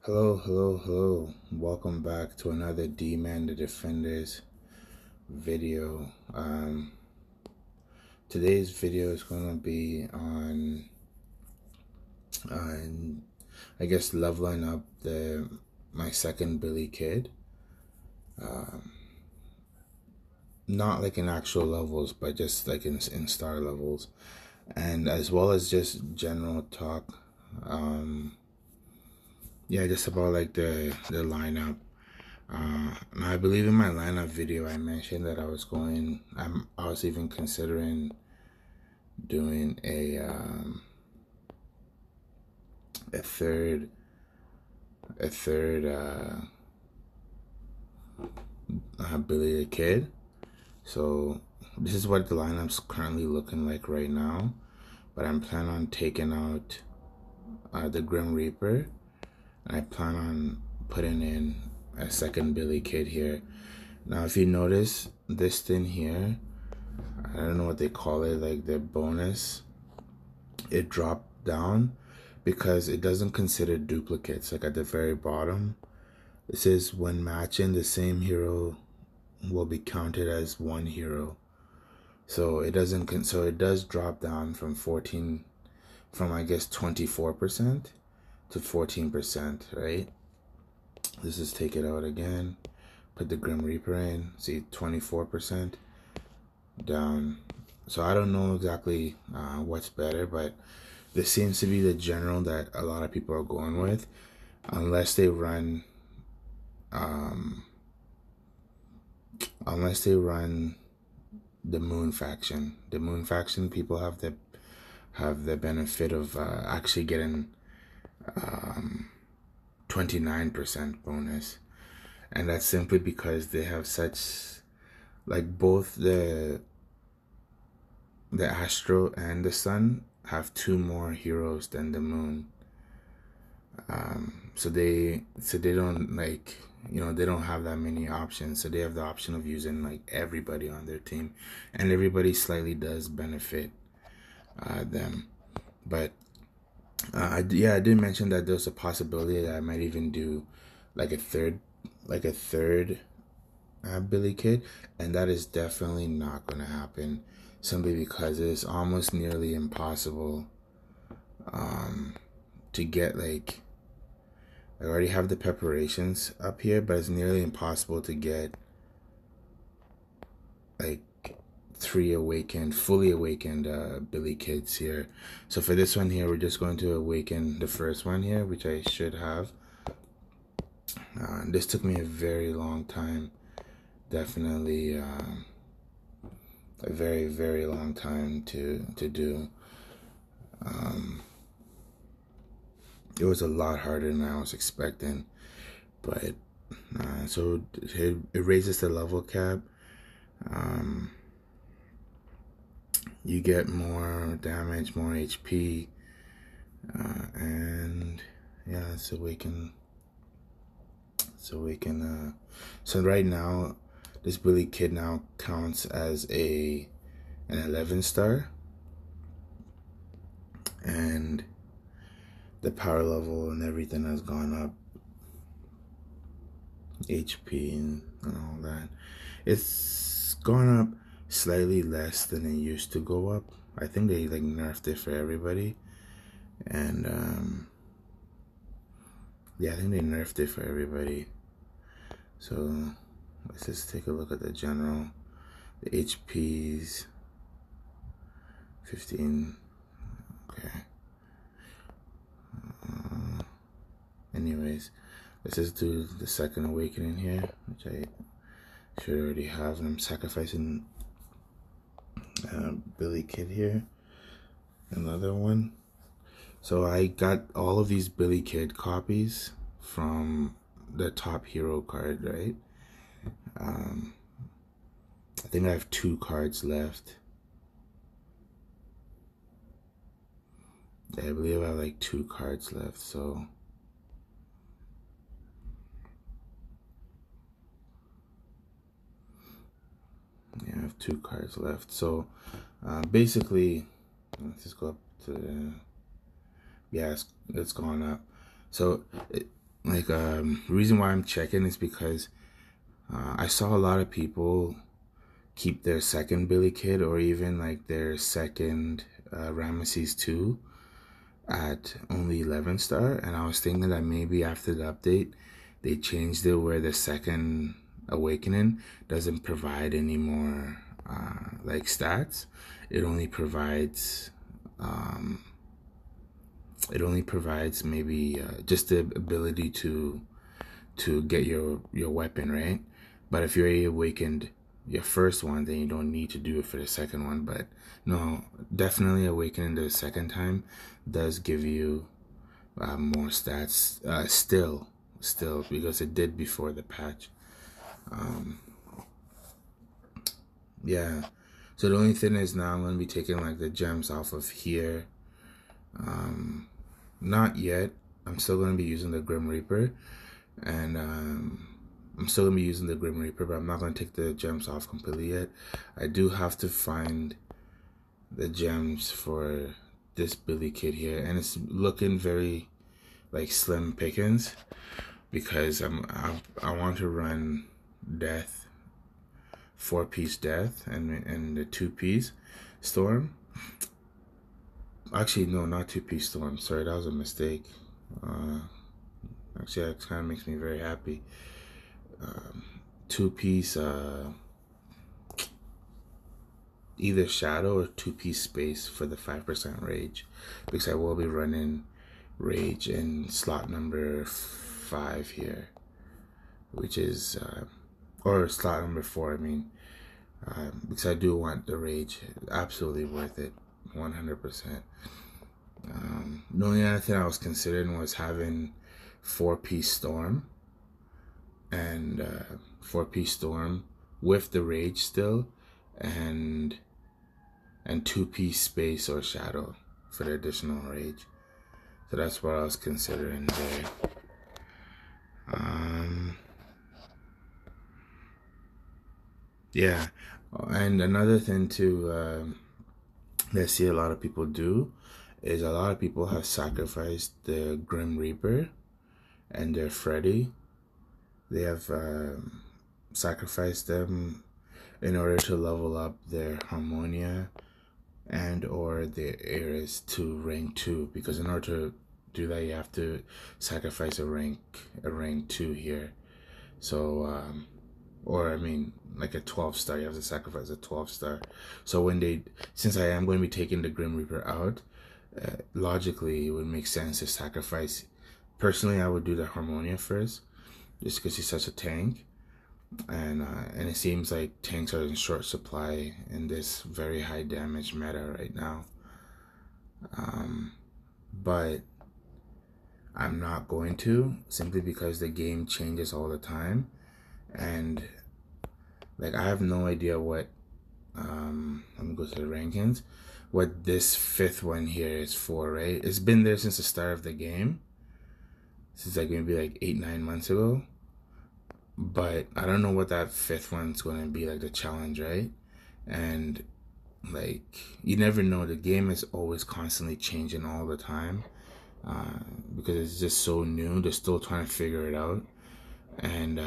Hello. Welcome back to another D-Man the Defenders video. Today's video is going to be on, I guess, leveling up my second Billy Kid. Not like in actual levels, but just like in star levels. And as well as just general talk. Yeah, just about like the lineup. I believe in my lineup video I mentioned that I was even considering doing a third Billy the Kid. So this is what the lineup's currently looking like right now, but I'm planning on taking out the Grim Reaper, and I plan on putting in a second Billy Kid here. Now if you notice this thing here, I don't know what they call it, like the bonus, it dropped down because it doesn't consider duplicates. Like at the very bottom it says when matching, the same hero will be counted as one hero. So it doesn't, so it does drop down from I guess 24% to 14%, right? Let's just take it out again, put the Grim Reaper in, see 24% down. So I don't know exactly what's better, but this seems to be the general that a lot of people are going with, unless they run the Moon faction. The Moon faction people have the benefit of actually getting 29% bonus, and that's simply because they have such, like, both the Astro and the Sun have 2 more heroes than the Moon. So they don't, like, they don't have that many options. So they have the option of using like everybody on their team, and everybody slightly does benefit them. But I did mention that there's a possibility that I might even do like a third Billy Kid, and that is definitely not going to happen, simply because it's almost nearly impossible to get, like, I already have the preparations up here, but it's nearly impossible to get like 3 fully awakened Billy Kids here. So for this one here, we're just going to awaken the first one here, which I should have. This took me a very long time, definitely a very long time to do. It was a lot harder than I was expecting, but so it raises the level cap. You get more damage, more HP, and yeah, so we can so right now this Billy Kid now counts as an 11 star, and the power level and everything has gone up, HP and all that. It's gone up slightly less than it used to go up. I think they like nerfed it for everybody, and yeah, I think they nerfed it for everybody. So let's just take a look at the general. The HP's 15. Okay. Anyways, let's just do the second awakening here, which I should already have, and I'm sacrificing Billy Kid here. Another one. So I got all of these Billy Kid copies from the top hero card, right? I think I have 2 cards left. I believe I have like 2 cards left, so yeah, I have 2 cards left. So basically, let's just go up to the, yeah, it's gone up. So like reason why I'm checking is because I saw a lot of people keep their second Billy Kid or even like their second Ramesses 2 at only 11 star, and I was thinking that maybe after the update they changed it where the second awakening doesn't provide any more like stats. It only provides maybe just the ability to get your weapon, right? But if you're awakened your first one, then you don't need to do it for the second one. But no, definitely awakening the second time does give you more stats still because it did before the patch. Yeah, so the only thing is now I'm going to be taking like the gems off of here. Not yet. I'm still going to be using the Grim Reaper, and I'm still going to be using the Grim Reaper, but I'm not going to take the gems off completely yet. I do have to find the gems for this Billy Kid here, and it's looking very like slim pickings because I want to run Death, 4-piece Death, and the 2-piece Storm. Actually, no, not 2-piece Storm. Sorry, that was a mistake. Actually, that kind of makes me very happy. 2-piece, either Shadow or 2-piece Space for the 5% Rage, because I will be running Rage in slot number 5 here, which is, or slot number 4, I mean, because I do want the Rage. Absolutely worth it, 100%. The only other thing I was considering was having 4-piece Storm and 4-piece Storm with the Rage still, and 2-piece Space or Shadow for the additional Rage. So that's what I was considering there. Yeah, and another thing too that I see a lot of people do is a lot of people have sacrificed the Grim Reaper and their Freddy. They have sacrificed them in order to level up their Harmonia and or their Ares to rank 2, because in order to do that you have to sacrifice a rank 2 here. So or I mean like a 12 star, you have to sacrifice a 12 star. So when since I am going to be taking the Grim Reaper out, logically it would make sense to sacrifice. Personally, I would do the Harmonia first, just because he's such a tank, and it seems like tanks are in short supply in this very high damage meta right now. But I'm not going to, simply because the game changes all the time, and like I have no idea what let me go to the rankings, what this 5th one here is for, right? It's been there since the start of the game, since like maybe like 8-9 months ago, but I don't know what that 5th one's going to be, like the challenge, right? And like you never know, the game is always constantly changing all the time, because it's just so new. They're still trying to figure it out, and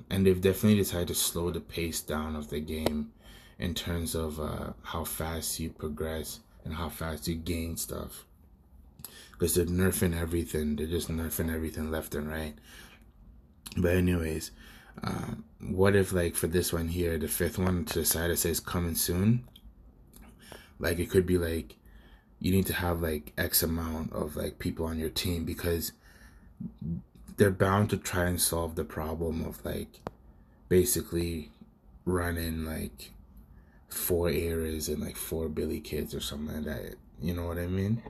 they've definitely decided to slow the pace down of the game in terms of how fast you progress and how fast you gain stuff, because they're nerfing everything. They're just nerfing everything left and right. But anyways, what if like for this one here, the 5th one, to the side it says coming soon, like it could be like you need to have like X amount of like people on your team, because they're bound to try and solve the problem of like basically running like 4 Ares and like 4 Billy Kids or something like that, you know what I mean?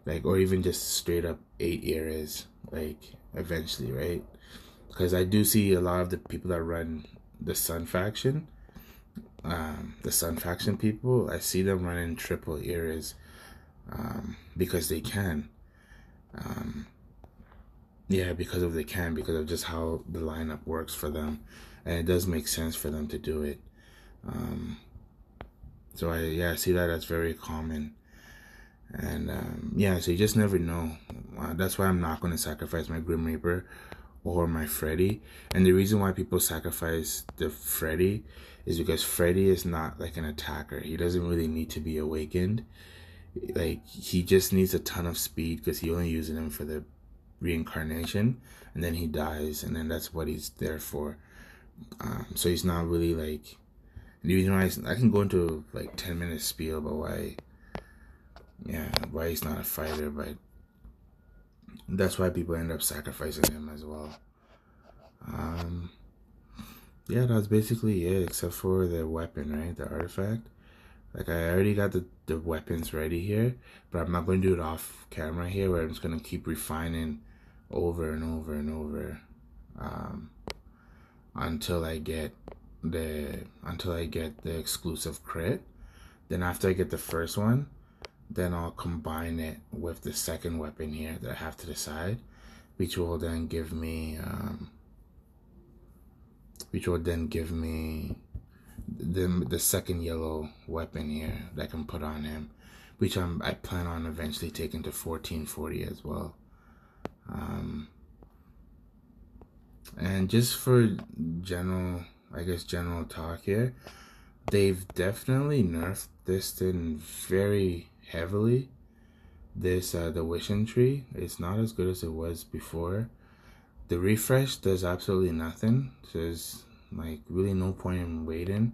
Like, or even just straight up 8 Ares, like eventually, right? Because I do see a lot of the people that run the Sun faction, people, I see them running triple Ares, because they can. Yeah, because of just how the lineup works for them, and it does make sense for them to do it. So I see that that's very common, and yeah, so you just never know. That's why I'm not going to sacrifice my Grim Reaper or my Freddy. And the reason why people sacrifice the Freddy is because Freddy is not like an attacker. He doesn't really need to be awakened. Like, he just needs a ton of speed because he only uses him for the reincarnation, and then he dies, and then that's what he's there for. So he's not really like, the reason why I can go into like 10-minute spiel about why he's not a fighter, but that's why people end up sacrificing him as well. Yeah, that's basically it, except for the weapon, right? The artifact. Like, I already got the weapons ready here, but I'm not going to do it off camera here, where I'm just going to keep refining over and over and over until I get the exclusive crit. Then after I get the first one, then I'll combine it with the second weapon here that I have to decide, which will then give me the second yellow weapon here that I can put on him, which I plan on eventually taking to 1440 as well. And just for general talk here, they've definitely nerfed this thing very heavily. The wishing tree, it's not as good as it was before. The refresh does absolutely nothing. So there's like really no point in waiting.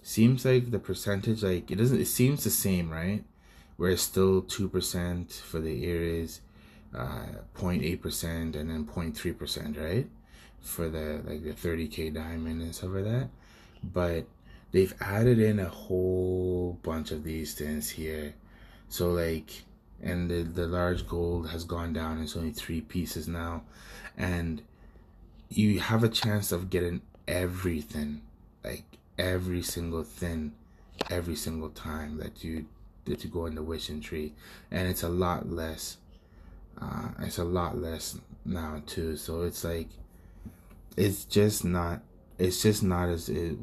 Seems like the percentage, like, it seems the same, right? Where it's still 2% for the areas, 0.8%, and then 0.3%, right? For the 30k diamond and stuff like that. But they've added in a whole bunch of these things here. So like, and the large gold has gone down. It's only 3 pieces now, and you have a chance of getting everything, like every single thing, every single time that you go in the wishing tree. And it's a lot less. It's a lot less now too. So it's like, it's just not as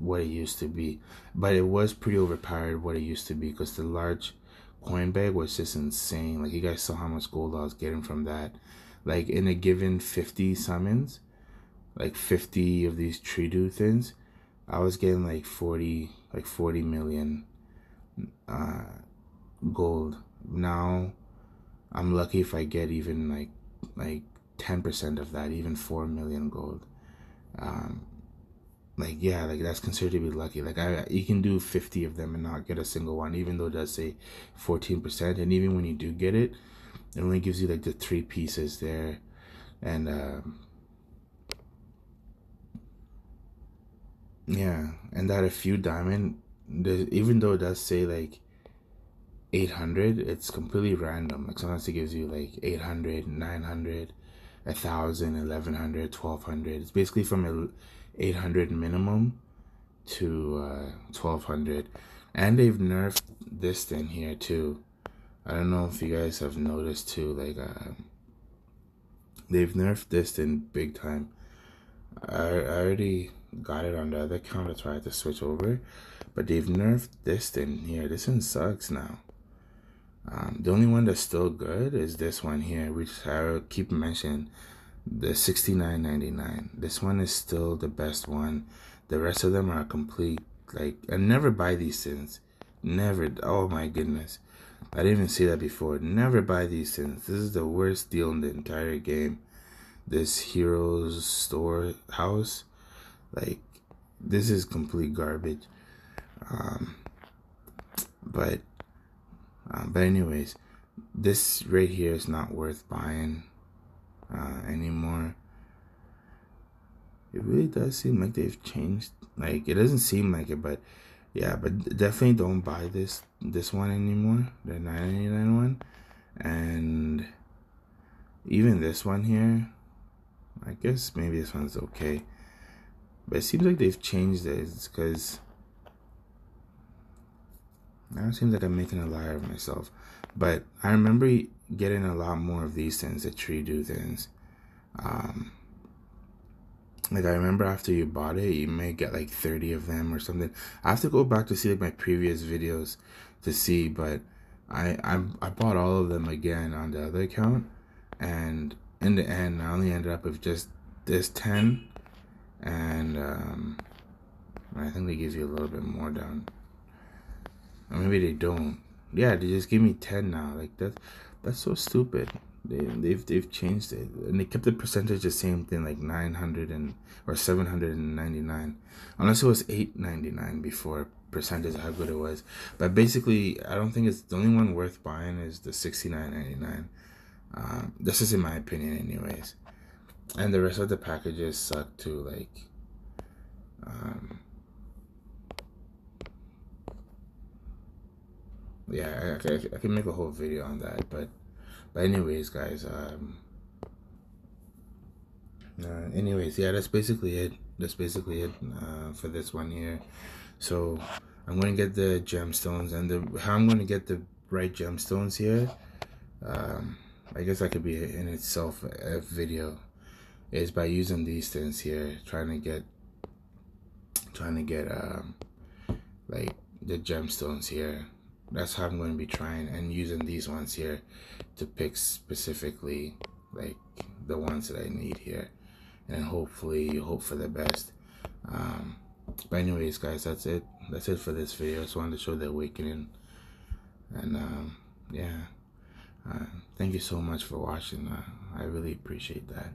what it used to be. But it was pretty overpowered what it used to be, because the large coin bag was just insane. Like, you guys saw how much gold I was getting from that. Like, in a given 50 summons, like 50 of these tree do things, I was getting like 40 million gold. Now I'm lucky if I get even like 10% of that, even 4 million gold. Like, yeah, like, that's considered to be lucky. Like, you can do 50 of them and not get a single one, even though it does say 14%. And even when you do get it, it only gives you like the 3 pieces there. And yeah, and that a few diamond, even though it does say like 800, it's completely random. Like, sometimes it gives you like 800, 900, 1,000, 1,100, 1,200. It's basically from 800 minimum to 1,200. And they've nerfed this thing here too. I don't know if you guys have noticed too. Like, they've nerfed this thing big time. I already got it on the other account. That's why I had to switch over. But they've nerfed this thing here. This one sucks now. The only one that's still good is this one here, which I keep mentioning, the 69.99. This one is still the best one. The rest of them are complete, like, I never buy these things. Never. Oh my goodness, I didn't even say that before. Never buy these things. This is the worst deal in the entire game. This Heroes Store house, like, this is complete garbage. But anyways, this right here is not worth buying anymore. It really does seem like they've changed. Like, it doesn't seem like it, but yeah, but definitely don't buy this one anymore, the 9.99 one. And even this one here, I guess maybe this one's okay, but it seems like they've changed it. It's because now it seems like I'm making a liar of myself. But I remember getting a lot more of these things, the tree do things. Like, I remember after you bought it, you may get like 30 of them or something. I have to go back to see like my previous videos to see, but I bought all of them again on the other account, and in the end, I only ended up with just this 10, and I think they give you a little bit more down, or maybe they don't. Yeah, they just give me 10 now. Like that's so stupid. They've changed it, and they kept the percentage the same thing, like 900 or 799, unless it was 899 before. Percentage how good it was, but basically I don't think it's the only one worth buying is the 69.99. This is in my opinion, anyways. And the rest of the packages suck too. Like, yeah, I can make a whole video on that, but anyways, guys, anyways, yeah, that's basically it. For this one here. So I'm gonna get the gemstones, and how I'm gonna get the right gemstones here. I guess that could be in itself a video. Is by using these things here, trying to get like the gemstones here. That's how I'm going to be trying, and using these ones here to pick specifically like the ones that I need here, and hopefully you hope for the best. But anyways, guys, that's it for this video. I just wanted to show the awakening, and yeah, thank you so much for watching. I really appreciate that.